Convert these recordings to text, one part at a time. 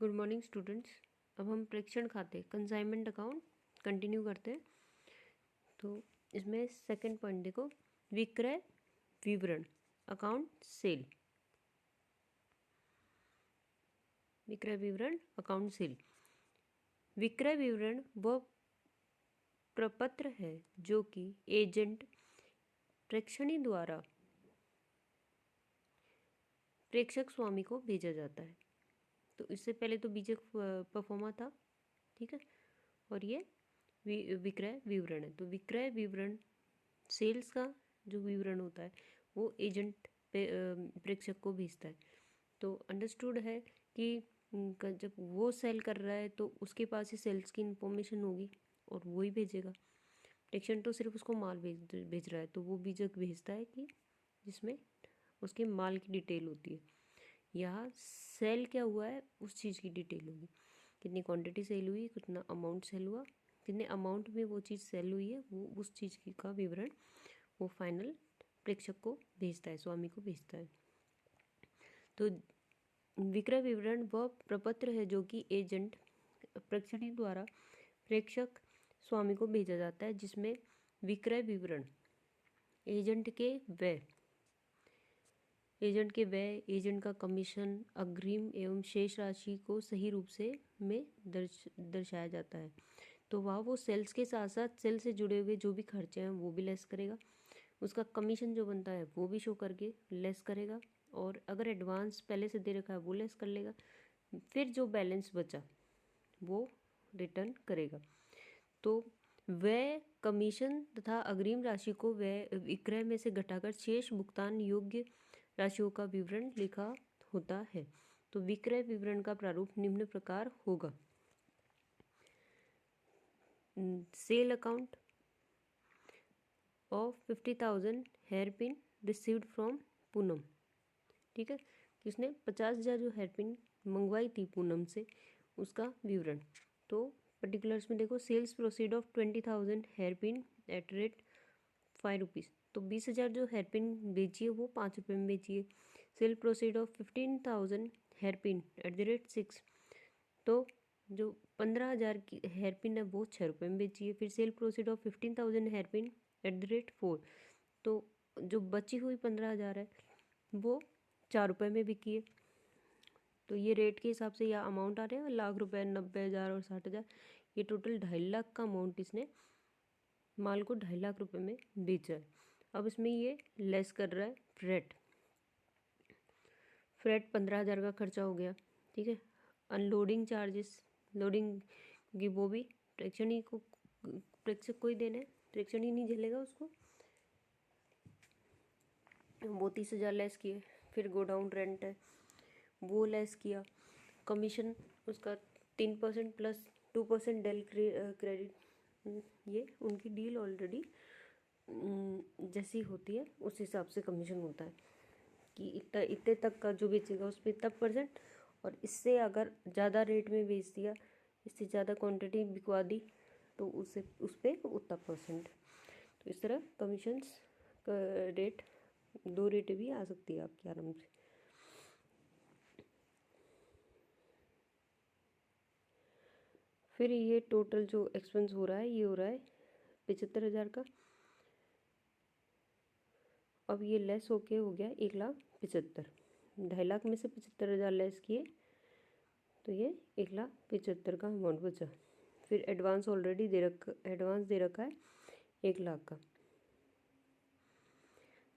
Good morning students. अब हम प्रेक्षण खाते कंसाइनमेंट अकाउंट कंटिन्यू करते हैं। तो इसमें सेकंड पॉइंट देखो, विक्रय विवरण अकाउंट सेल। विक्रय विवरण अकाउंट सेल। विक्रय विवरण वह प्रपत्र है जो कि एजेंट प्रेक्षणी द्वारा प्रेक्षक स्वामी को भेजा जाता है। तो इससे पहले तो बीजक परफॉर्मा था, ठीक है, और ये विक्रय विवरण है। तो विक्रय विवरण सेल्स का जो विवरण होता है वो एजेंट प्रेक्षक को भेजता है। तो अंडरस्टूड है कि जब वो सेल कर रहा है तो उसके पास ही सेल्स की इंफॉर्मेशन होगी और वो ही भेजेगा। प्रेक्षण तो सिर्फ उसको माल भेज रहा है, तो वो बीजक भेजता है कि जिसमें उसके माल की डिटेल होती है। यहाँ सेल क्या हुआ है उस चीज़ की डिटेल होगी, कितनी क्वांटिटी सेल हुई, कितना अमाउंट सेल हुआ, कितने अमाउंट में वो चीज़ सेल हुई है, वो उस चीज़ की का विवरण वो फाइनल प्रेक्षक को भेजता है, स्वामी को भेजता है। तो विक्रय विवरण वह प्रपत्र है जो कि एजेंट प्रेक्षणी द्वारा प्रेक्षक स्वामी को भेजा जाता है, जिसमें विक्रय विवरण एजेंट के व्यय, एजेंट का कमीशन, अग्रिम एवं शेष राशि को सही रूप से में दर्शाया जाता है। तो वह वो सेल्स के साथ साथ सेल से जुड़े हुए जो भी खर्चे हैं वो भी लेस करेगा, उसका कमीशन जो बनता है वो भी शो करके लेस करेगा, और अगर एडवांस पहले से दे रखा है वो लेस कर लेगा, फिर जो बैलेंस बचा वो रिटर्न करेगा। तो व्यय, कमीशन तथा अग्रिम राशि को व्यय विक्रय में से घटाकर शेष भुगतान योग्य राशियों का विवरण लिखा होता है। तो विक्रय विवरण का प्रारूप निम्न प्रकार होगा। Sale account of 50,000 hairpin received from Poonam, ठीक है, किसने 50,000 जो हेयर पिन मंगवाई थी पूनम से, उसका विवरण। तो पर्टिकुलर्स में देखो, sales proceed of 20,000 hairpin at rate 5 rupees. तो 20,000 जो हेयर पिन बेची है वो 5 रुपये में बेची है। Sale proceed of 15,000 hairpin at the rate 6, तो जो 15,000 की हेयर पिन है वो 6 रुपये में बेची है। फिर sale proceed of 15,000 hairpin at the rate 4, तो जो बची हुई 15,000 है वो 4 रुपये में बिकी है। तो ये रेट के हिसाब से या अमाउंट आ रहे हैं, लाख रुपए, 90,000 और 60,000, ये टोटल 2.5 लाख का अमाउंट इसने माल को 2.5 लाख रुपए में बेचा है। अब इसमें ये लेस कर रहा है फ्रेट। फ्रेट 15,000 का खर्चा हो गया, ठीक है। अनलोडिंग चार्जेस, लोडिंग की वो भी प्रेक्षक को ही देना है, प्रेक्षण ही नहीं झेलेगा उसको, वो 30,000 लेस किए। फिर गोडाउन रेंट है वो लेस किया। कमीशन उसका 3% प्लस 2% डेल क्रेडिट, ये उनकी डील ऑलरेडी जैसी होती है उस हिसाब से कमीशन होता है कि इतना इतने तक का जो बेचेगा उस पर इतना परसेंट, और इससे अगर ज़्यादा रेट में बेच दिया, इससे ज़्यादा क्वांटिटी बिकवा दी तो उससे उस पर उतना परसेंट। तो इस तरह कमीशंस का रेट, 2 रेट भी आ सकती है आपकी आराम से। फिर ये टोटल जो एक्सपेंस हो रहा है ये हो रहा है 75,000 का। अब ये लेस होके हो गया 1,75,000। 2.5 लाख में से 75,000 लेस किए तो ये 1,75,000 का अमाउंट बचा। फिर एडवांस ऑलरेडी एडवांस दे रखा है 1 लाख का,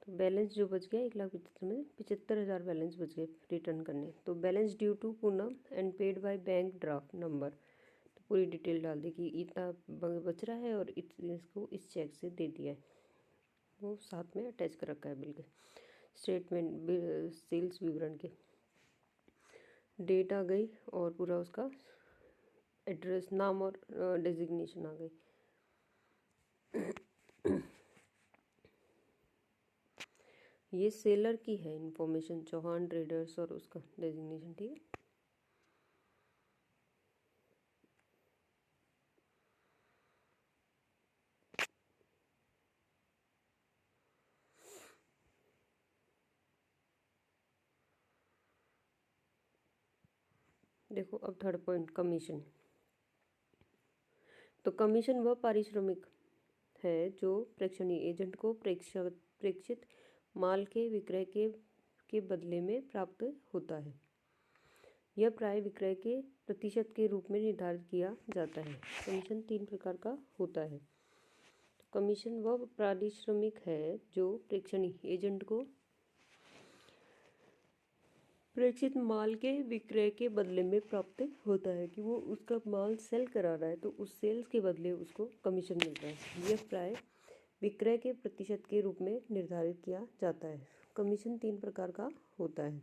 तो बैलेंस जो बच गया 1,75,000 में 75,000 बैलेंस बच गए रिटर्न करने। तो balance due to Poonam and paid by bank draft number, तो पूरी डिटेल डाल दी कि इतना बच रहा है और इसको इस चेक से दे दिया है, वो साथ में अटैच कर रखा है बिल के स्टेटमेंट, सेल्स विवरण के। डेट आ गई और पूरा उसका एड्रेस, नाम और डेजिग्नेशन आ गई। ये सेलर की है इंफॉर्मेशन, चौहान ट्रेडर्स, और उसका डेजिग्नेशन, ठीक है। देखो अब थर्ड पॉइंट, कमीशन। तो कमीशन वह पारिश्रमिक है जो प्रेक्षणीय एजेंट को प्रेक्षित माल के विक्रय के बदले में प्राप्त होता है। यह प्राय विक्रय के प्रतिशत के रूप में निर्धारित किया जाता है। कमीशन 3 प्रकार का होता है। तो कमीशन वह पारिश्रमिक है जो प्रेक्षणीय एजेंट को प्रेक्षित माल के विक्रय के बदले में प्राप्त होता है, कि वो उसका माल सेल करा रहा है तो उस सेल्स के बदले उसको कमीशन मिल रहा है। यह प्राय विक्रय के प्रतिशत के रूप में निर्धारित किया जाता है। कमीशन 3 प्रकार का होता है।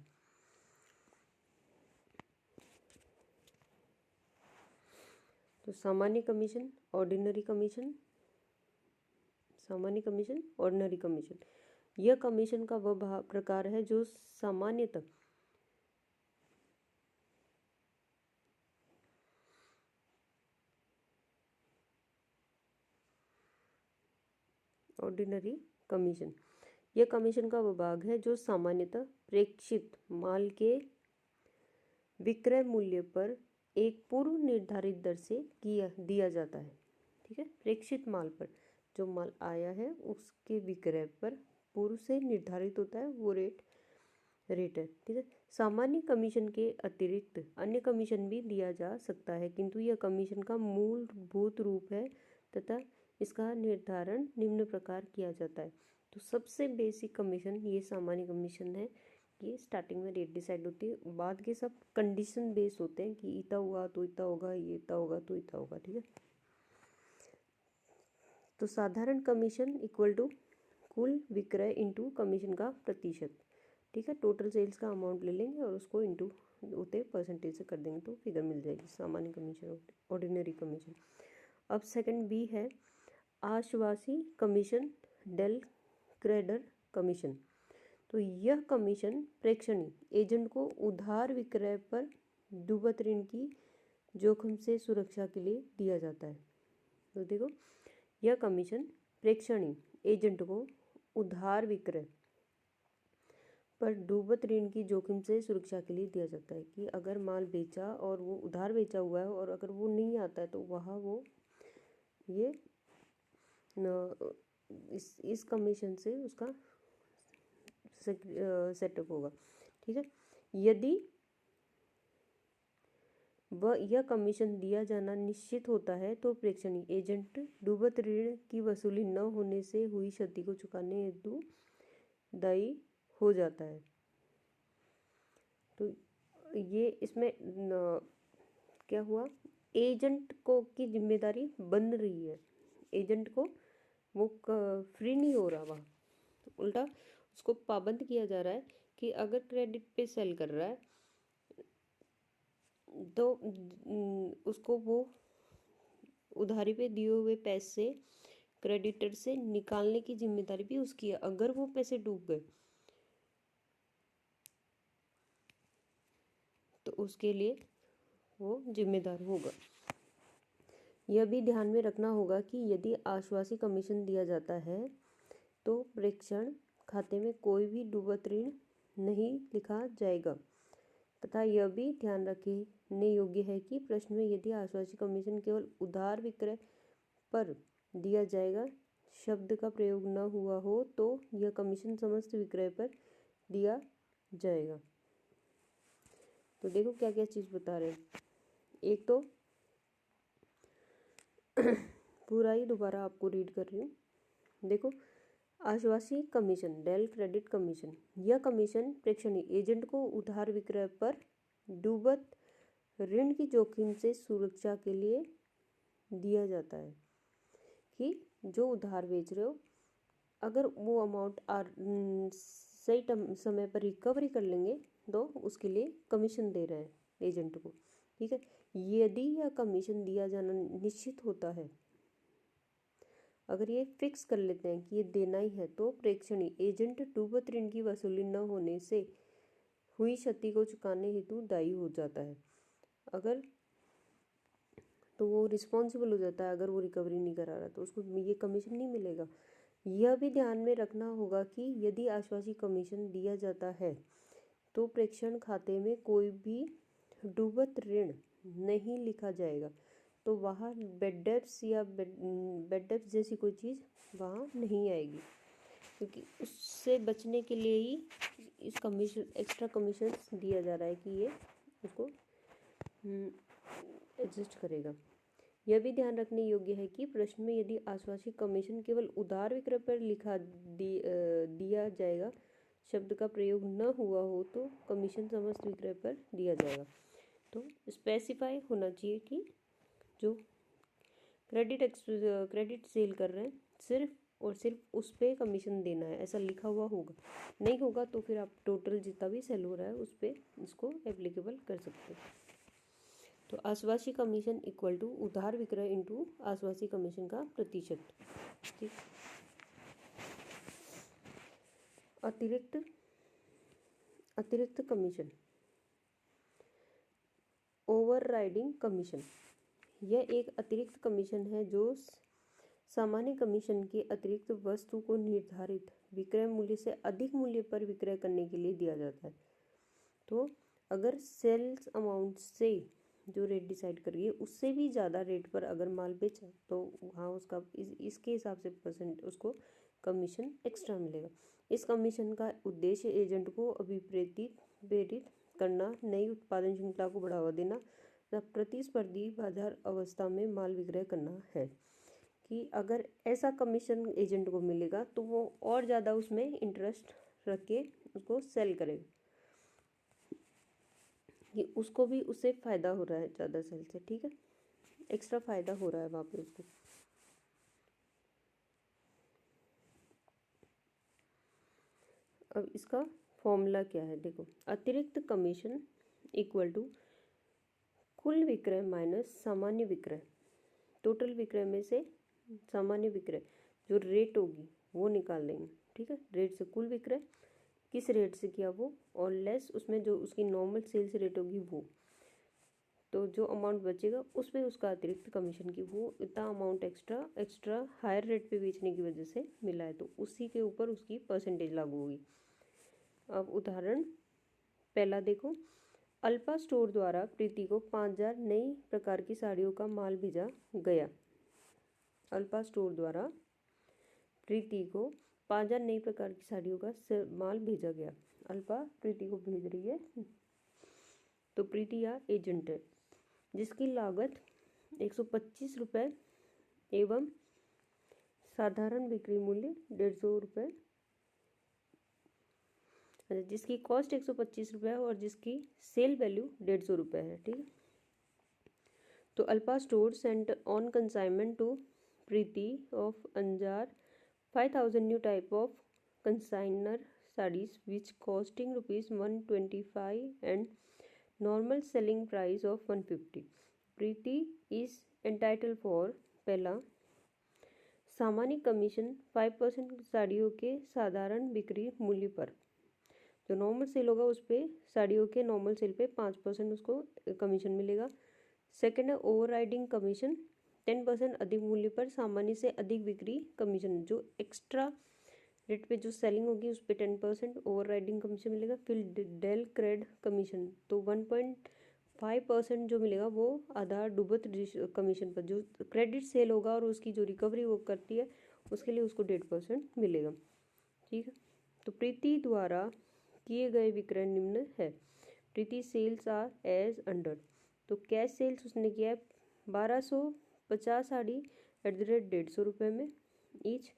तो सामान्य कमीशन, ऑर्डिनरी कमीशन, सामान्य कमीशन, ऑर्डिनरी कमीशन। यह कमीशन का वह प्रकार है जो सामान्यतः ऑर्डिनरी कमीशन, यह कमीशन का विभाग है जो सामान्यतः प्रेक्षित माल के विक्रय मूल्य पर एक पूर्व निर्धारित दर से दिया जाता है। ठीक है, प्रेक्षित माल पर जो माल आया है उसके विक्रय पर पूर्व से निर्धारित होता है वो रेट है। ठीक है, सामान्य कमीशन के अतिरिक्त अन्य कमीशन भी दिया जा सकता है, किंतु यह कमीशन का मूलभूत रूप है तथा इसका निर्धारण निम्न प्रकार किया जाता है। तो सबसे बेसिक कमीशन ये सामान्य कमीशन है। ये स्टार्टिंग में रेट डिसाइड होती है, बाद के सब कंडीशन बेस होते हैं कि इतना हुआ तो इतना होगा, ये इतना होगा तो इतना होगा। ठीक है, तो साधारण कमीशन इक्वल टू कुल विक्रय इंटू कमीशन का प्रतिशत। ठीक है, टोटल सेल्स का अमाउंट ले लेंगे और उसको इंटू होते परसेंटेज से कर देंगे तो फिगर मिल जाएगी। सामान्य कमीशन, ऑर्डिनरी कमीशन। अब सेकंड बी है आश्वासी कमीशन, डेल क्रेडर कमीशन। तो यह कमीशन प्रेक्षणीय एजेंट को उधार विक्रय पर डूबत ऋण की जोखिम से सुरक्षा के लिए दिया जाता है। तो देखो, यह कमीशन प्रेक्षणीय एजेंट को उधार विक्रय पर डूबत ऋण की जोखिम से सुरक्षा के लिए दिया जाता है, कि अगर माल बेचा और वो उधार बेचा हुआ है और अगर वो नहीं आता है तो वहाँ वो ये इस कमीशन से उसका सेटअप होगा। ठीक है, यदि वह यह कमीशन दिया जाना निश्चित होता है तो प्रेक्षणीय एजेंट डूबत ऋण की वसूली न होने से हुई क्षति को चुकाने हेतु दायी हो जाता है। तो ये इसमें क्या हुआ, एजेंट को की जिम्मेदारी बन रही है, एजेंट को वो फ्री नहीं हो रहा, वहाँ तो उल्टा उसको पाबंद किया जा रहा है कि अगर क्रेडिट पे सेल कर रहा है तो उसको वो उधारी पे दिए हुए पैसे क्रेडिटर से निकालने की जिम्मेदारी भी उसकी है। अगर वो पैसे डूब गए तो उसके लिए वो जिम्मेदार होगा। यह भी ध्यान में रखना होगा कि यदि आश्वासी कमीशन दिया जाता है तो प्रेक्षण खाते में कोई भी डूबत ऋण नहीं लिखा जाएगा, तथा यह भी ध्यान रखने योग्य है कि प्रश्न में यदि आश्वासी कमीशन केवल उधार विक्रय पर दिया जाएगा शब्द का प्रयोग न हुआ हो तो यह कमीशन समस्त विक्रय पर दिया जाएगा। तो देखो क्या क्या चीज़ बता रहे हैं। एक तो पूरा ही दोबारा आपको रीड कर रही हूँ। देखो, आश्वासी कमीशन, डेल क्रेडिट कमीशन, यह कमीशन प्रेक्षणीय एजेंट को उधार विक्रय पर डूबत ऋण की जोखिम से सुरक्षा के लिए दिया जाता है, कि जो उधार बेच रहे हो अगर वो अमाउंट सही समय पर रिकवरी कर लेंगे तो उसके लिए कमीशन दे रहे हैं एजेंट को। ठीक है, यदि यह कमीशन दिया जाना निश्चित होता है, अगर ये फिक्स कर लेते हैं कि ये देना ही है, तो प्रेक्षणीय एजेंट डूबत ऋण की वसूली न होने से हुई क्षति को चुकाने हेतु दायी हो जाता है। अगर तो वो रिस्पॉन्सिबल हो जाता है, अगर वो रिकवरी नहीं करा रहा तो उसको ये कमीशन नहीं मिलेगा। यह भी ध्यान में रखना होगा कि यदि आश्वासी कमीशन दिया जाता है तो प्रेक्षण खाते में कोई भी डूबत ऋण नहीं लिखा जाएगा तो वहाँ बेड डेब्ट्स या बेड डेब्ट्स जैसी कोई चीज़ वहाँ नहीं आएगी, क्योंकि उससे बचने के लिए ही इस कमीशन एक्स्ट्रा कमीशन दिया जा रहा है कि ये उसको एडजस्ट करेगा। यह भी ध्यान रखने योग्य है कि प्रश्न में यदि आश्वासित कमीशन केवल उधार विक्रय पर दिया जाएगा, शब्द का प्रयोग न हुआ हो तो कमीशन समस्त विक्रय पर दिया जाएगा। तो स्पेसिफाई होना चाहिए कि जो क्रेडिट सेल कर रहे हैं सिर्फ और सिर्फ उस पर कमीशन देना है, ऐसा लिखा हुआ होगा। नहीं होगा तो फिर आप टोटल जितना भी सेल हो रहा है उस पर इसको एप्लीकेबल कर सकते हैं। तो आश्वासी कमीशन इक्वल टू उधार विक्रय इंटू आश्वासी कमीशन का प्रतिशत। ठीक, अतिरिक्त कमीशन, ओवरराइडिंग कमीशन। यह एक अतिरिक्त कमीशन है जो सामान्य कमीशन के अतिरिक्त वस्तु को निर्धारित विक्रय मूल्य से अधिक मूल्य पर विक्रय करने के लिए दिया जाता है। तो अगर सेल्स अमाउंट से जो रेट डिसाइड करिए उससे भी ज़्यादा रेट पर अगर माल बेचा तो वहाँ उसका इसके हिसाब से परसेंट उसको कमीशन एक्स्ट्रा मिलेगा। इस कमीशन का उद्देश्य एजेंट को प्रेरित करना, नई उत्पादन श्रृंखला को बढ़ावा देना तथा प्रतिस्पर्धी बाजार अवस्था में माल विक्रय करना है। कि अगर ऐसा कमीशन एजेंट को मिलेगा तो वो और ज़्यादा उसमें इंटरेस्ट रख के उसको सेल करेगा, कि उसको भी उससे फ़ायदा हो रहा है ज़्यादा सेल से। ठीक है, एक्स्ट्रा फ़ायदा हो रहा है वहाँ पे उसको। अब इसका फॉर्मूला क्या है देखो, अतिरिक्त कमीशन इक्वल टू कुल विक्रय माइनस सामान्य विक्रय। टोटल विक्रय में से सामान्य विक्रय जो रेट होगी वो निकाल देंगे। ठीक है, रेट से कुल विक्रय किस रेट से किया वो, और लेस उसमें जो उसकी नॉर्मल सेल्स रेट होगी वो, तो जो अमाउंट बचेगा उस पर उसका अतिरिक्त कमीशन की वो इतना अमाउंट एक्स्ट्रा हायर रेट पे बेचने की वजह से मिला है तो उसी के ऊपर उसकी परसेंटेज लागू होगी। अब उदाहरण पहला देखो, अल्पा स्टोर द्वारा प्रीति को 5000 नई प्रकार की साड़ियों का माल भेजा गया। अल्पा स्टोर द्वारा प्रीति को 5000 नई प्रकार की साड़ियों का माल भेजा गया। अल्पा प्रीति को भेज रही है, तो प्रीति या एजेंट है, जिसकी लागत 125 रुपये एवं साधारण बिक्री मूल्य 150 रुपये, जिसकी कॉस्ट 125 रुपये है और जिसकी सेल वैल्यू 150 रुपये है। ठीक है, तो Alpa store sent on consignment to Preeti of Anjar 5000 new type of consigner saris which costing ₹125 and normal selling price of 150। Preeti is entitle for पहला सामान्य कमीशन 5% साड़ियों के साधारण बिक्री मूल्य पर, जो नॉर्मल सेल होगा उस पर साड़ियों के नॉर्मल सेल पे 5% उसको कमीशन मिलेगा। सेकंड है ओवरराइडिंग कमीशन, 10% अधिक मूल्य पर सामान्य से अधिक बिक्री कमीशन, जो एक्स्ट्रा रेट पे जो सेलिंग होगी उस पर 10% ओवरराइडिंग कमीशन मिलेगा। फिर डेल क्रेड कमीशन, तो 1.5% जो मिलेगा वो आधार डूबत कमीशन पर, जो क्रेडिट सेल होगा और उसकी जो रिकवरी वो करती है उसके लिए उसको 1.5% मिलेगा। ठीक है, तो प्रीति द्वारा किए गए विक्रय निम्न है। प्रीति सेल्स आर एज अंडर, तो कैश सेल्स उसने किया है 1250 साड़ी @150 रुपये में ईच,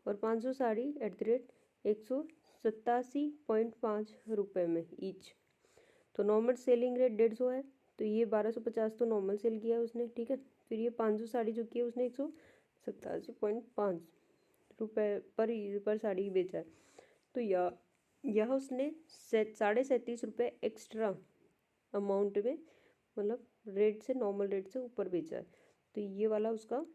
और 500 साड़ी @187.5 रुपये में ईच। तो नॉर्मल सेलिंग रेट 150 है, तो ये 1250 तो नॉर्मल सेल किया है उसने। ठीक है, फिर ये 500 साड़ी जो की है उसने 187.5 रुपये पर साड़ी बेचा है, तो यह उसने 37.5 रुपये एक्स्ट्रा अमाउंट में, मतलब रेट से नॉर्मल रेट से ऊपर बेचा है, तो ये वाला उसका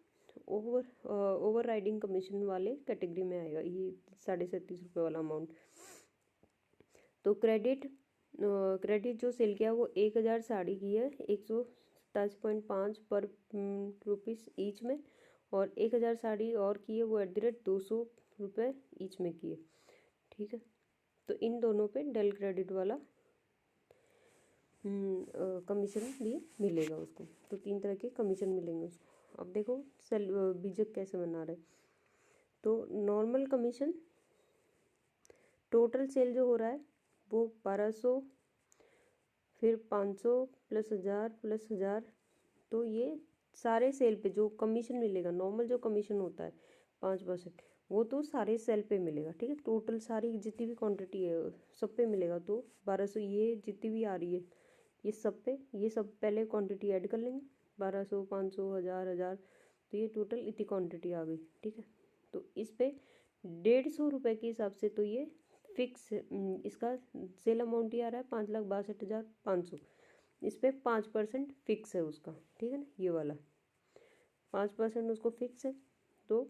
ओवर राइडिंग कमीशन वाले कैटेगरी में आएगा, ये 37.5 रुपये वाला अमाउंट। तो क्रेडिट जो सेल किया वो 1000 साड़ी की है 187.5 पर रुपीस ईच में, और 1000 साड़ी और की है वो @200 रुपये ईच में की है। ठीक है, तो इन दोनों पे डेल क्रेडिट वाला कमीशन भी मिलेगा उसको। तो 3 तरह के कमीशन मिलेंगे उसको। अब देखो सेल बीजक कैसे बना रहे। तो नॉर्मल कमीशन, टोटल सेल जो हो रहा है वो 1200, फिर 500 प्लस 1000 प्लस 1000। तो ये सारे सेल पे जो कमीशन मिलेगा, नॉर्मल जो कमीशन होता है 5%, वो तो सारे सेल पे मिलेगा। ठीक है, टोटल सारी जितनी भी क्वांटिटी है सब पे मिलेगा। तो 1200 ये जितनी भी आ रही है ये सब पे, ये सब पहले क्वांटिटी ऐड कर लेंगे, 1200 500 1000 1000, तो ये टोटल इतनी क्वांटिटी आ गई। ठीक है, तो इस पे 150 रुपये के हिसाब से तो ये फिक्स इसका सेल अमाउंट ही आ रहा है 5,62,500। इस पे 5% फिक्स है उसका। ठीक है ना, ये वाला 5% उसको फिक्स है। तो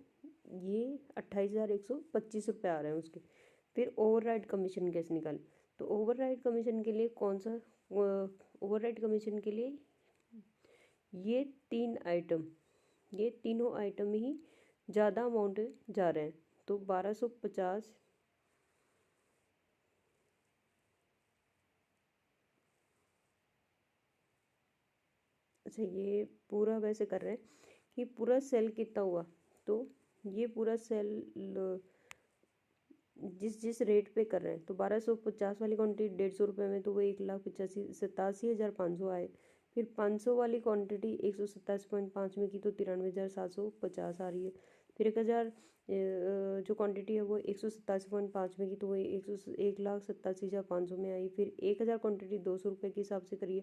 ये 28,125 रुपये आ रहे हैं उसके। फिर ओवरराइड कमीशन कैसे निकालें। तो ओवरराइड कमीशन के लिए कौन सा, ओवरराइड कमीशन के लिए ये 3 आइटम, ये तीनों आइटम ही ज़्यादा अमाउंट जा रहे हैं। तो 1250, अच्छा ये पूरा वैसे कर रहे हैं कि पूरा सेल कितना हुआ। तो ये पूरा सेल जिस जिस रेट पे कर रहे हैं, तो 1250 वाली क्वांटिटी 150 रुपये में, तो वो 1,87,500 आए। फिर 500 वाली क्वांटिटी 127.5 में की तो 93,750 आ रही है। फिर 1000 जो क्वांटिटी है वो 187.5 में की तो वो 1,87,500 में आई। फिर 1000 क्वांटिटी 200 रुपये के हिसाब से करिए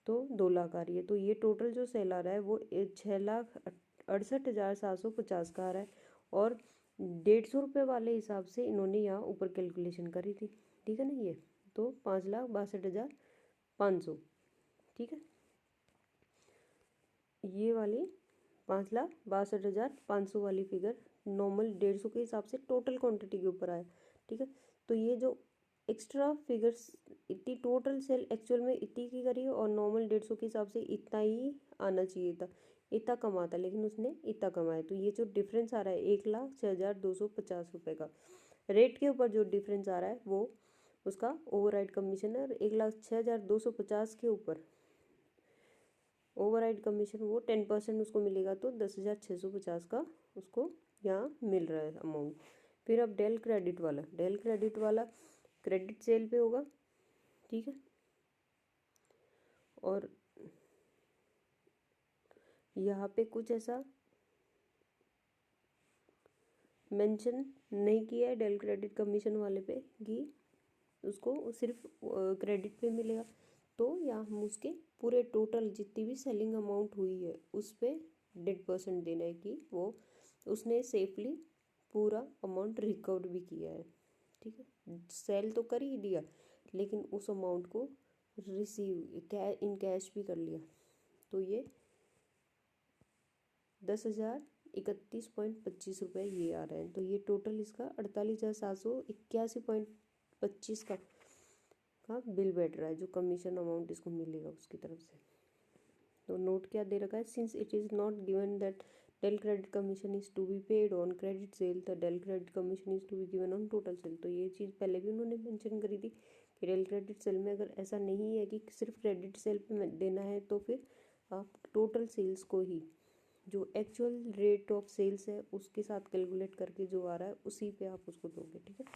तो 2 लाख आ रही है। तो ये टोटल जो सेल आ रहा है वो 6,68,750 का आ रहा है। और 150 रुपये वाले हिसाब से इन्होंने यहाँ ऊपर कैलकुलेशन करी थी। ठीक है ना, ये तो 5,62,500। ठीक है, ये वाली 5,62,500 वाली फिगर नॉर्मल 150 के हिसाब से टोटल क्वांटिटी के ऊपर आया। ठीक है, तो ये जो एक्स्ट्रा फिगर्स इतनी टोटल सेल एक्चुअल में इतनी की करी और नॉर्मल 150 के हिसाब से इतना ही आना चाहिए था, इतना कमा था, लेकिन उसने इतना कमाया। तो ये जो डिफरेंस आ रहा है 1,06,250 रुपये का रेट के ऊपर जो डिफरेंस आ रहा है वो उसका ओवरराइड कमीशन है। और 1,06,250 के ऊपर ओवरराइड कमीशन वो 10% उसको मिलेगा। तो 10,650 का उसको यहाँ मिल रहा है अमाउंट। फिर अब डेल क्रेडिट वाला, डेल क्रेडिट वाला क्रेडिट सेल पे होगा। ठीक है, और यहाँ पे कुछ ऐसा मेंशन नहीं किया है डेल क्रेडिट कमीशन वाले पे कि उसको सिर्फ क्रेडिट पे मिलेगा। तो यहाँ हम उसके पूरे टोटल जितनी भी सेलिंग अमाउंट हुई है उस पर 100% देना है कि वो उसने सेफली पूरा अमाउंट रिकवर भी किया है। ठीक है, सेल तो कर ही दिया लेकिन उस अमाउंट को रिसीव इन कैश भी कर लिया। तो ये 10,031.25 रुपये ये आ रहे हैं। तो ये टोटल इसका 48,781.25 का बिल बैठ रहा है, जो कमीशन अमाउंट इसको मिलेगा उसकी तरफ से। तो नोट क्या दे रखा है, since it is not given that del credit commission is to be paid on credit sale, the del credit commission is to be given on total sale. तो ये चीज़ पहले भी उन्होंने मेंशन करी थी कि डेल क्रेडिट सेल में अगर ऐसा नहीं है कि सिर्फ क्रेडिट सेल पे देना है तो फिर आप टोटल सेल्स को ही जो एक्चुअल रेट ऑफ सेल्स है उसके साथ कैलकुलेट करके जो आ रहा है उसी पे आप उसको दोगे। ठीक है।